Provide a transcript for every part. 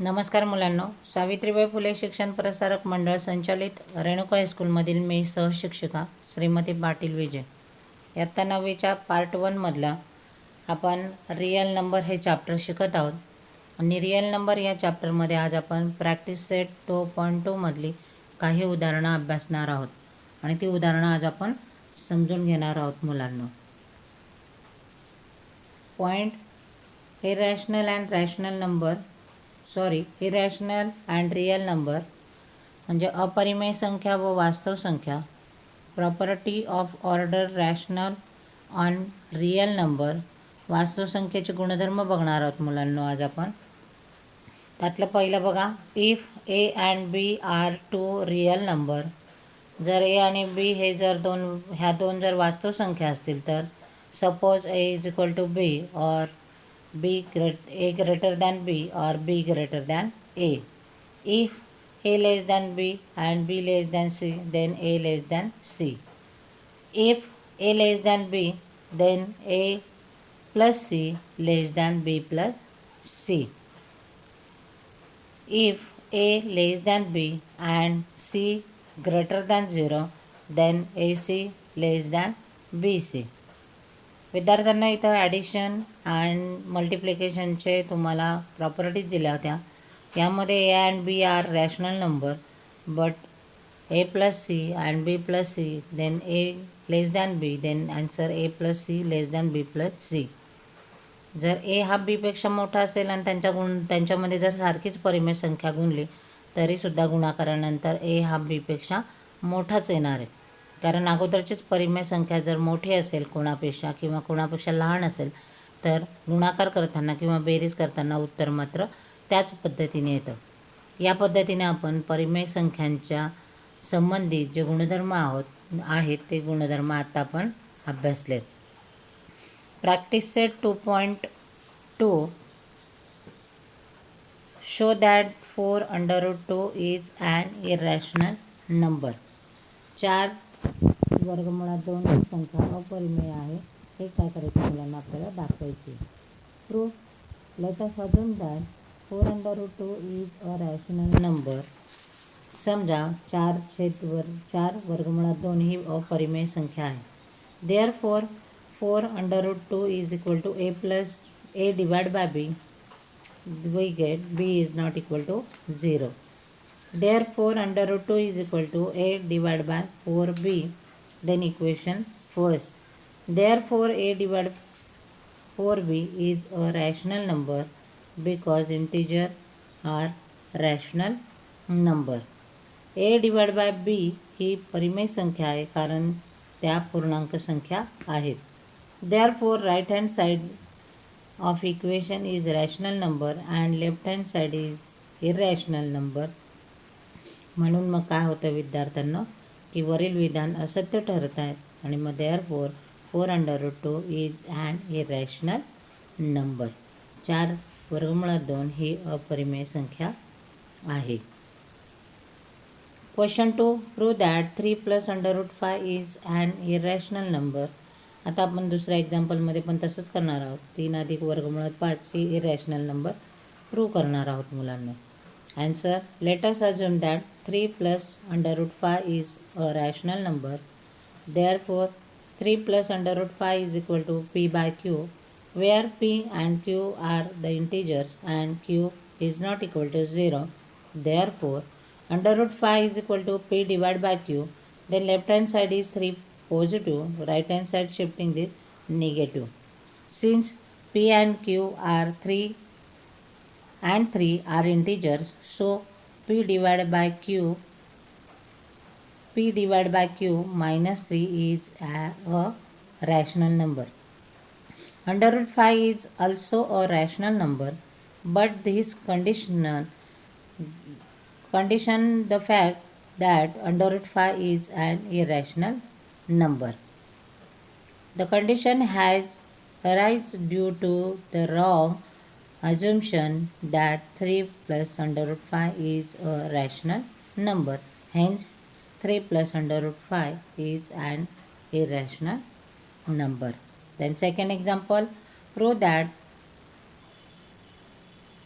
नमस्कार मुलांनो, सावित्रीबाई फुले शिक्षण प्रसारक मंडळ संचालित रेणुका हायस्कूलमधील मी सहशिक्षिका श्रीमती पाटील विजय. इयत्ता 9वीच्या पार्ट 1मधला आपण रिअल नंबर हे चॅप्टर शिकत आहोत. आणि रिअल नंबर या चॅप्टरमध्ये आज आपण प्रॅक्टिस सेट 2.2 मधली काही उदाहरणं अभ्यासणार आहोत आणि ती उदाहरणं आज आपण समजून घेणार आहोत मुलांनो. Point irrational and rational number irrational and real number म्हणजे अपरिमेय संख्या व वास्तव संख्या. Property of order rational on real number, वास्तव संख्येचे गुणधर्म बघणार आहोत मुलांनो आज आपण. त्यातलं पहिलं बघा, if A and B are two real number. जर ए आणि बी हे ह्या दोन जर वास्तव संख्या असतील तर suppose A is equal to B or A greater than B or B greater than A. If A less than B and B less than C, then A less than C. If A less than B, then A plus C less than B plus C. If A less than B and C greater than 0, then AC less than BC. विद्यार्थ्यांना इथं addition and मल्टिप्लिकेशनचे तुम्हाला properties दिल्या होत्या. यामध्ये A and B are rational number, but A plus C and B plus C, then A less than B, then answer A plus C less than B plus C. जर A हा बीपेक्षा मोठा असेल आणि त्यांच्यामध्ये जर सारखीच परिमेय संख्या गुणली तरीसुद्धा गुणाकारानंतर ए हा बीपेक्षा मोठाच येणार आहे. कारण अगोदरचीच परिमेय संख्या जर मोठी असेल कोणापेक्षा किंवा कोणापेक्षा लहान असेल तर गुणाकार करताना किंवा बेरीज करताना उत्तर मात्र त्याच पद्धतीने येतं. या पद्धतीने आपण परिमेय संख्यांच्या संबंधित जे गुणधर्म आहेत ते गुणधर्म आता आपण अभ्यासलेत. Practice set 2.2 show that 4√2 is an irrational number. 4 वर्गमुळात 2 ही संख्या अपरिमेय आहे हे काय करायचं मुलांना आपल्याला दाखवायचे. Proof. Let us assume that 4√2 is a rational number. समजा 4 वर्गमुळात 2 ही अपरिमेय संख्या आहे. Therefore 4√2 is equal to A plus A divide by B. We get B is not equal to 0. Therefore, √2 is equal to a divided by 4b. Then equation first. Therefore, a divided 4b is a rational number because integer are rational number. a divided by b ही परिमेय संख्या आहे कारण त्या पूर्णांक संख्या आहेत. Therefore, right hand side of equation is rational number and left hand side is irrational number. म्हणून मग काय होतं विद्यार्थ्यांना की वरील विधान असत्य ठरत आहेत आणि मग therefore 4√2 is an irrational number. 4 वर्गमुळात 2 ही अपरिमेय संख्या आहे. Question 2. Prove that 3 plus √5 is an irrational number. आता आपण दुसऱ्या एक्झाम्पलमध्ये पण तसंच करणार आहोत. 3 अधिक वर्गमुळात 5 ही इरॅशनल नंबर प्रूव्ह करणार आहोत मुलांना. Answer. Let us assume that 3 plus √5 is a rational number. Therefore, 3 plus √5 is equal to p by q, where p and q are the integers and q is not equal to 0. Therefore, √5 is equal to p divided by q. Then left hand side is 3 positive, right hand side shifting this negative. Since p and q are 3 are integers, so p divided by q minus 3 is a rational number. √5 is also a rational number, but this condition the fact that √5 is an irrational number. The condition has arisen due to the wrong assumption that 3 plus √5 is a rational number. Hence, 3 plus √5 is an irrational number. Then second example, prove that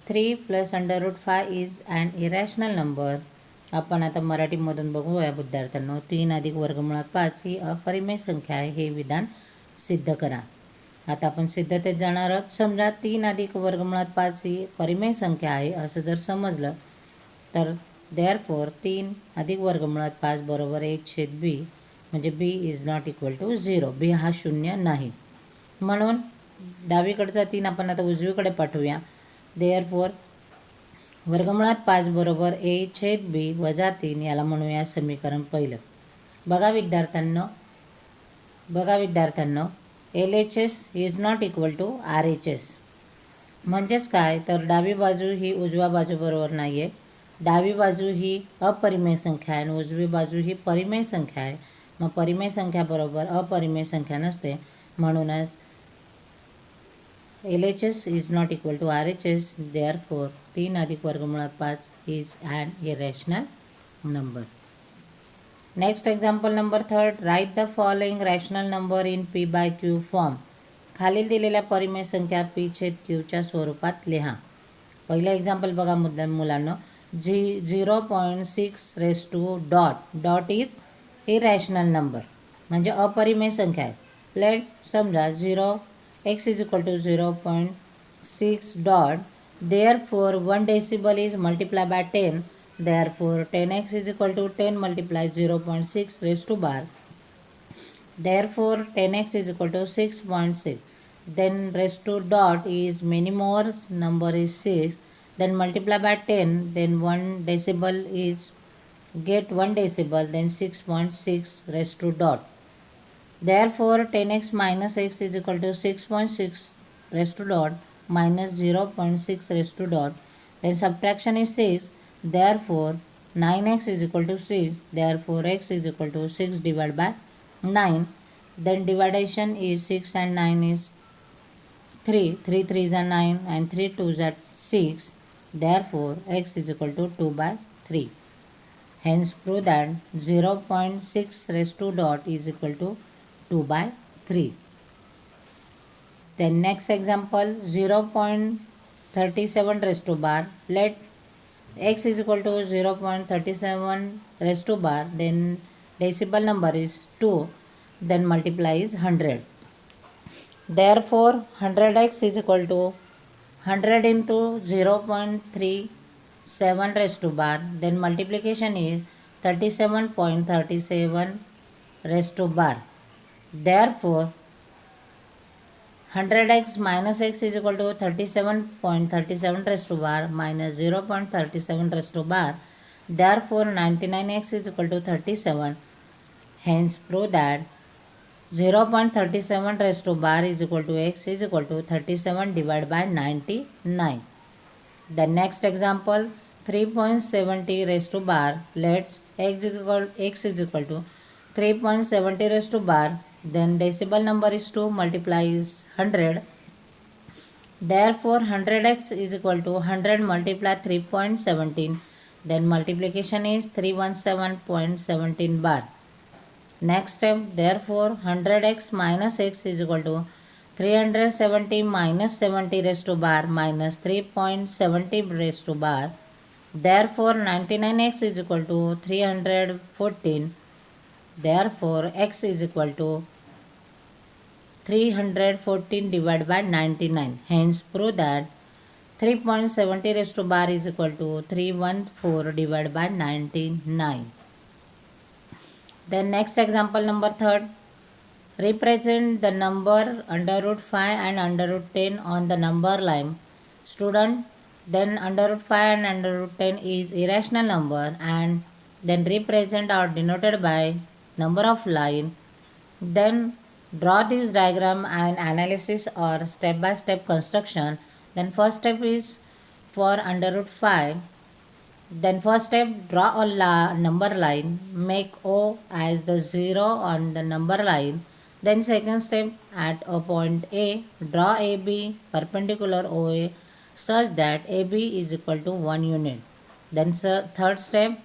3 plus under root 5 is an irrational number. आपण आता मराठीमधून बघूया विद्यार्थ्यांनो. 3 अधिक वर्गमुळात 5 ही अपरिमेय संख्या आहे हे विधान सिद्ध करा. आता आपण सिद्धतेत जाणार आहोत. समजा 3 अधिक वर्गमुळात 5 ही परिमेय संख्या आहे असं जर समजलं तर देअरफॉर 3 अधिक वर्गमुळात 5 बरोबर 1/b म्हणजे b is not equal to 0. b हा शून्य नाही. म्हणून डावीकडचा 3 आपण आता उजवीकडे पाठवूया. देअरफॉर वर्गमुळात 5 बरोबर a/b वजा 3 याला म्हणूया समीकरण पहिलं. बघा विद्यार्थ्यांनो LHS is not equal to RHS. म्हणजेच काय तर डावी बाजू ही उजव्या बाजूबरोबर नाही आहे. डावी बाजू ही अपरिमेय संख्या आहे आणि उजवी बाजू ही परिमेय संख्या आहे. मग परिमेय संख्या बरोबर अपरिमेय संख्या नसते. म्हणूनच LHS is not equal to RHS. Therefore 3 अधिक वर्गमुळात 5 is an irrational number. Next example number 3. Write the following rational number in P/Q form. खालील दिलेल्या परिमेय संख्या P/Qच्या स्वरूपात लिहा. पहिलं एक्झाम्पल बघा मुलांना. 0.6 डॉट इज इरॅशनल नंबर म्हणजे अपरिमेय संख्या आहे. लेट समजा x is equal to 0.6 dot. Therefore 1 decimal is multiply by 10. Therefore 10x is equal to 10 multiplies 0.6 raised to bar. Therefore 10x is equal to 6.6. Then raised to dot is many more number is 6. Then multiply by 10. Then 1 decibel is get 1 decibel. Then 6.6 raised to dot. Therefore 10x minus x is equal to 6.6 raised to dot minus 0.6 raised to dot. Then subtraction is 6. Therefore 9x is equal to 6. Therefore x is equal to 6 divided by 9. Then division is 6 and 9 is 3. 3 3s are 9 and 3 2s are 6. Therefore x is equal to 2 by 3. Hence prove that 0.6 raised to dot is equal to 2 by 3. Then next example 0.37 raised to bar. Let x is equal to 0.37 raised to bar. Then decibel number is 2. Then multiply is 100. Therefore 100x is equal to 100 into 0.37 raised to bar. Then multiplication is 37.37 raised to bar. Therefore 100x minus x is equal to 37.37 raised to bar minus 0.37 raised to bar. Therefore 99x is equal to 37. Hence prove that 0.37 raised to bar is equal to x is equal to 37 divided by 99. The next example 3.70 raised to bar. Let's x is equal to 3.70 raised to bar. Then decibel number is 2 multiplies 100. Therefore 100x is equal to 100 multiply 3.17. Then multiplication is 317.17 bar. Next step, therefore 100x minus x is equal to 370 minus 70 raised to bar minus 3.70 raised to bar. Therefore 99x is equal to 314. Therefore x is equal to 314 divided by 99. Hence prove that 3.70 raised to bar is equal to 314 divided by 99. Then next example number 3. Represent the number under root 5 and under root 10 on the number line. Student, then under root 5 and under root 10 is irrational number and then represent or denoted by number of line. Then draw this diagram and analysis or step by step construction. Then first step is for under root 5. Then first step, draw a number line, make O as the 0 on the number line. Then second step, at a point A, draw AB perpendicular OA such that AB is equal to 1 unit. Then third step,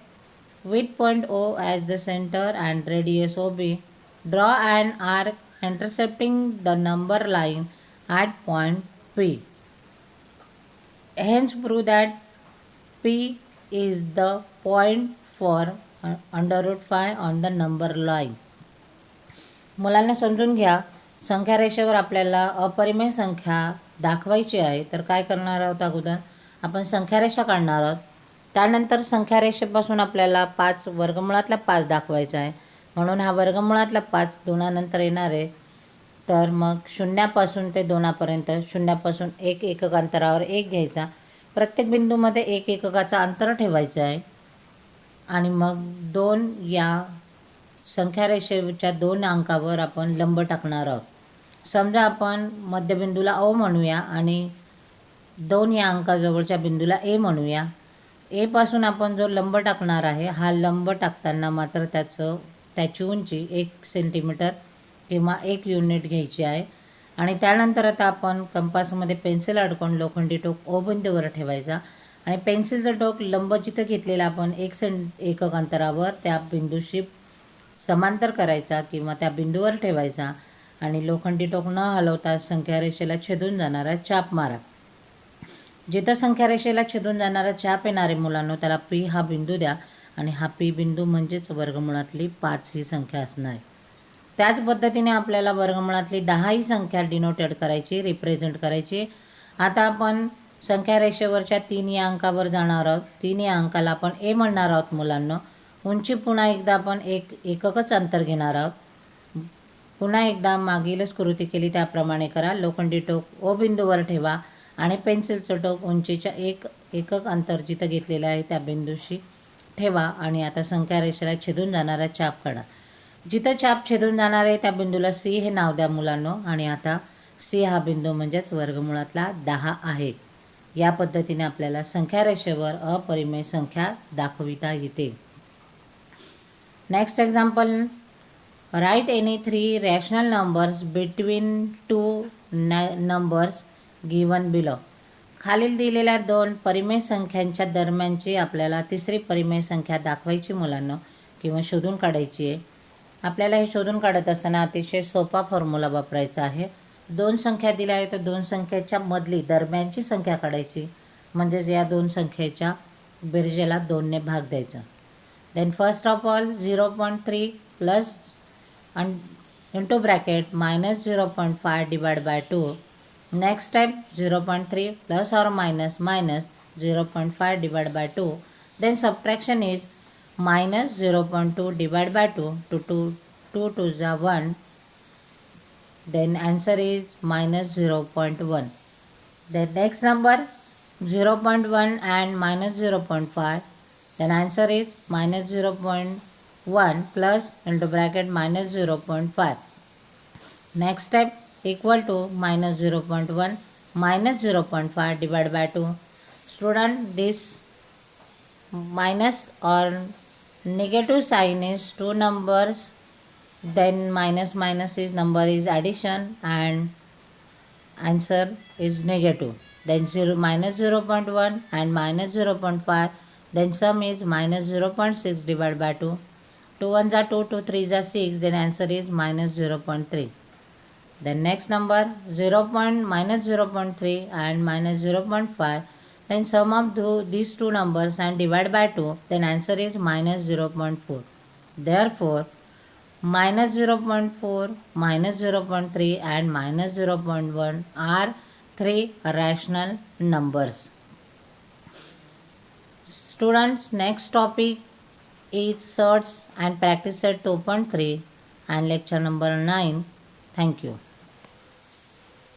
with point O as the center and radius OB, draw an arc intercepting the number line at point P. hence prove that p is the point for under root 5 on the number line. मुलांना समजून घ्या, संख्या रेषेवर आपल्याला अपरिमेय संख्या दाखवायची आहे, तर काय करणार आहोत? अगोदर आपण संख्या रेषा काढणार आहोत. त्यानंतर संख्या रेषेपासून आपल्याला 5 वर्गमुळातला 5 दाखवायचा आहे, म्हणून हा वर्गमुळातला 5 दोनानंतर येणार आहे. तर मग शून्यापासून ते 2पर्यंत शून्यापासून 1 एकक अंतरावर 1 घ्यायचा. प्रत्येक बिंदूमध्ये 1 एककाचं अंतर ठेवायचं आहे आणि मग 2 या संख्या रेषेच्या 2 अंकावर आपण लंब टाकणार आहोत. समजा आपण मध्यबिंदूला ओ म्हणूया आणि 2 या अंकाजवळच्या बिंदूला ए म्हणूया. ए पासून आपण जो लंब टाकणार आहे, हा लंब टाकताना मात्र त्याची उंची 1 सेंटीमीटर किंवा 1 युनिट घ्यायची आहे. आणि त्यानंतर आता आपण कंपासमध्ये पेन्सिल अडकवून लोखंडी टोक ओ बिंदूवर ठेवायचा आणि पेन्सिलचं टोक लंब जिथं घेतलेलं आपण 1 एकक अंतरावर त्या बिंदूशी समांतर करायचा किंवा त्या बिंदूवर ठेवायचा आणि लोखंडी टोक न हलवता संख्या रेषेला छेदून जाणारा चाप मारा. जिथं संख्या रेषेला छेदून जाणारा चाप येणारे मुलांनो, त्याला पी हा बिंदू द्या आणि हा पी बिंदू म्हणजेच वर्गमुळातली 5 ही संख्या असणार आहे. त्याच पद्धतीने आपल्याला वर्गमुळातली 10 ही संख्या डिनोटेड करायची, रिप्रेझेंट करायची. आता आपण संख्या रेषेवरच्या 3 या अंकावर जाणार आहोत. 3 या अंकाला आपण ए म्हणणार आहोत मुलांनो. उंची पुन्हा एकदा आपण 1 एककच अंतर घेणार आहोत. पुन्हा एकदा मागीलच कृती केली त्याप्रमाणे करा. लोखंडी टोक ओ बिंदूवर ठेवा आणि पेन्सिलचं टोक उंचीच्या 1 एकक अंतर जिथं घेतलेलं आहे त्या बिंदूशी ठेवा आणि आता संख्या रेषेला छेदून जाणारा चाप काढा. जिथं चाप छेदून जाणार आहे त्या बिंदूला सी हे नाव द्या मुलांनो. आणि आता सी हा बिंदू म्हणजेच वर्गमुळातला 10 आहे. या पद्धतीने आपल्याला संख्या रेषेवर अपरिमेय संख्या दाखविता येते. Next example, write any 3 rational numbers between 2 numbers given below. खालील दिलेल्या 2 परिमेय संख्यांच्या दरम्यानची आपल्याला तिसरी परिमेय संख्या दाखवायची मुलांनो किंवा शोधून काढायची आहे. आपल्याला हे शोधून काढत असताना अतिशय सोपा फॉर्म्युला वापरायचा आहे. 2 संख्या दिल्या आहेत तर 2 संख्येच्या मधली दरम्यानची संख्या काढायची, म्हणजेच या 2 संख्येच्या बेरजेला 2ने भाग द्यायचा. Then first of all 0.3 plus into bracket minus 0.5 divide by 2. Next step 0.3 plus और minus 0.5 divided by 2. Then subtraction is minus 0.2 divided by 2. 2 to the 1. Then answer is minus 0.1. The next number 0.1 and minus 0.5. Then answer is minus 0.1 plus into bracket minus 0.5. Next step equal to minus 0.1 minus 0.5 divided by 2. Student, this minus or negative sign is 2 numbers, then minus is number is addition and answer is negative. Then minus 0.1 and minus 0.5, then sum is minus 0.6 divided by 2. 2 1s are 2, 2 3s are 6, then answer is minus 0.3. Then next number minus 0.3 and minus 0.5. Then sum of these two numbers and divide by 2. Then answer is minus 0.4. Therefore, minus 0.4, minus 0.3 and minus 0.1 are 3 rational numbers. Students, next topic is search and practice set 2.3 and lecture number 9. Thank you.